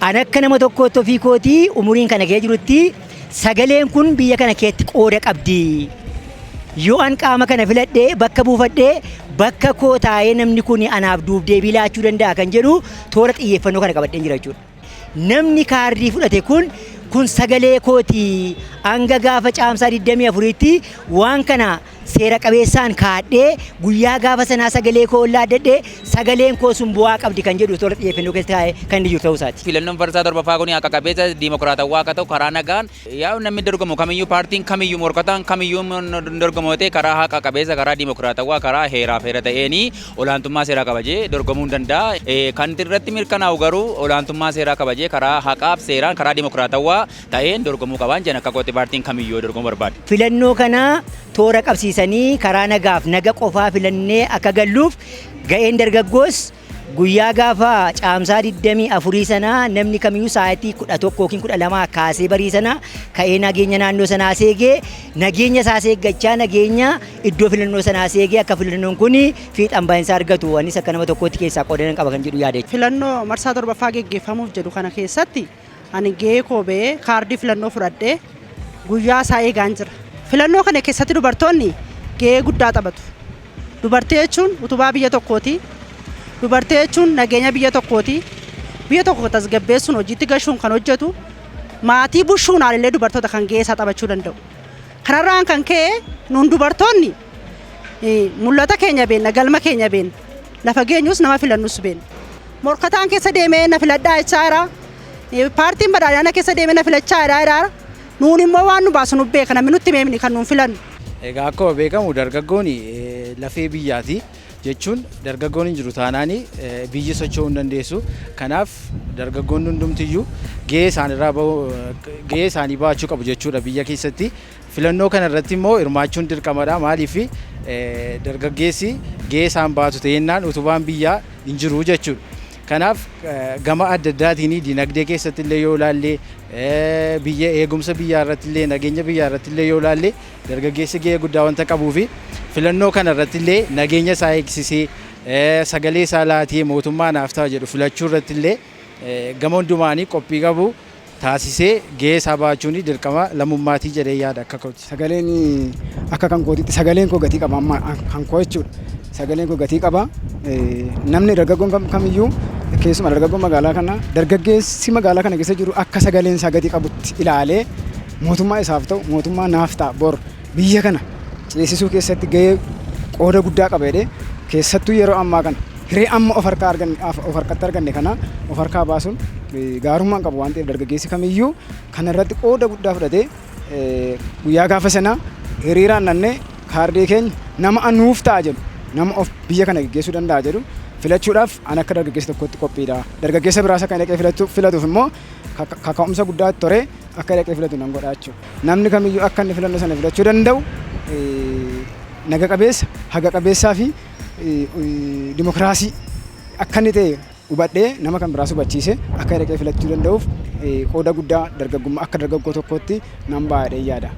Ana akka nama tokkootti ofii kootii umuriin kana ga'ee jirutti sagaleen kun biyya kana keessatti qooda qabdi. Yoo an qaama kana filadhee bakka buufadhee bakka koo taa'ee namni kun anaaf duuf deebii laachuu danda'a kan jedhu toora xiyyeeffannoo kana qabadheen jira jechuudha. Namni kaardii fudhate kun sagalee kooti hanga gaafa caamsaa 24tti waan kana seera qabeessaan kaadhee guyyaa gaafa sanaa sagalee koo laadhadhee sagaleen koo sun bu'aa qabdi kan jedhu toora xiyyeeffannoo keessatti kan inni jiru ta'uu isaati. Filannoon farsaa torbaffaa kun akka qabeessa diimokiraatawaa akka ta'u karaa nagaan yaa namni dorgomu kamiyyuu paartiin kamiyyuu morkataan kamiyyuu dorgomootee karaa haqa qabeessa karaa diimokiraatawaa karaa heeraaf heera ta'eenii olaantummaa seeraa kabajee dorgomuu danda'a. Kan irratti mirkanaa'u garuu olaantummaa seeraa kabajee karaa haqaaf seeraan karaa diimokiraatawaa ta'een dorgomuu qaban jan akka qooti paartiin kamiyyuu dorgomuu barbaadu. Filannoo kana toora qabsiisanii karaa nagaaf naga qofaa filannee akka galluuf ga'een dargaggoos guyyaa gaafa caamsaa 24 sanaa namni kamiyyuu sa'aatii 11 yookiin 12 kaasee barii sana ka'ee nageenya naannoo sanaa seegee nageenya isaa seeggachaa nageenya iddoo filannoo sanaa seegee akka filannoon kun fiixan baay'insaa argatu anis akka nama tokkootti keessaa qoodan qaba kan jedhu yaada. Filannoo marsaa torbaffaa geggeeffamuuf jedhu kana keessatti ani gahee koo ba'ee kaardii filannoo fudhadhee guyyaa isaa eegaan jira. Filannoo kana keessatti dubartoonni gahee guddaa taphatu. Dubartii jechuun utubaa biyya tokkooti. Dubartii jechuun nageenya biyya tokkooti. Biyya tokko tasgabbeessuun hojiitti gashuun kan hojjetu maatii bushuun haalillee dubartoota kan gahee isaa taphachuu danda'u. Kanarraan kan ka'e nuun dubartoonni mul'ata keenya beenna galma keenya beenna lafa geenyus nama filannus beenna. Morkataan keessa deemee na filadhaa jechaa jira. Paartiin badhaadhina keessa deemee na filachaa jira. Nuun immoo waan nu baasu nu beeka namni nutti meemni kan nuun filannu. Egaa akkuma beekamu dargaggoonni lafee biyyaati jechuun dargaggoon hin jiru taanaani biyyi socho'uu hin dandeessu. Kanaaf dargaggoonni hundumtiyyuu gahee isaanii baachuu qabu jechuudha biyya keessatti. Filannoo kana irratti immoo hirmaachuun dirqamadha. Maaliif dargaggeessi gahee isaan baatu ta'ennaan utubaan biyyaa hin jiru jechuudha. Kanaaf gama adda addaatiin dinagdee keessatti illee yoo ilaalle biyya eegumsa biyyaa irratti illee nageenya biyyaa irratti illee yoo ilaalle dargaggeessi gahee guddaa wanta qabuu fi filannoo kana irratti illee nageenya isaa eegsisee sagalee isaa laatee mootummaa naaf ta'a jedhu filachuu irratti illee gama hundumaanii qophii qabu taasisee gahee isaa baachuun dirqama lammummaatii jedhee yaada akka kooti. Sagaleen akka kan kootitti sagaleen koo gatii qaba amma kan koo jechuudha. Sagaleen koo gatii qaba. Namni dargaggoon kamiyyuu keessuma dargaggoon magaalaa kana dargaggeessi magaalaa kana keessa jiru akka sagaleen isaa gatii qabutti ilaalee mootummaa isaaf ta'u mootummaa naaf ta'a bor biyya kana ceesisuu keessatti gahee qooda guddaa qaba jedhee keessattuu yeroo ammaa kana hiree amma of harkatti arganne kana of harkaa baasuun gaarummaan qabu waan ta'eef dargaggeessi kamiyyuu kana irratti qooda guddaa fudhatee guyyaa gaafa sanaa hiriiraan nannee kaardii keenya nama nuuf ta'a jedhu nama of biyya kana geggeessuu danda'a jedhu filachuudhaaf an akka dargaggeessa tokkotti qophiidha. Dargaggeessa biraas akka dhaqee filatuuf immoo kaka'umsa guddaa toree akka dhaqee filatu nan godha jechuudha. Namni kamiyyuu akka inni filannoo sana filachuu danda'u naga qabeessa, haga qabeessaa fi dimokiraasii akka inni ta'e hubadhee nama kan biraas hubachiise akka dhaqee filachuu danda'uuf qooda guddaa akka dargaggoo tokkotti nan baadhee yaada.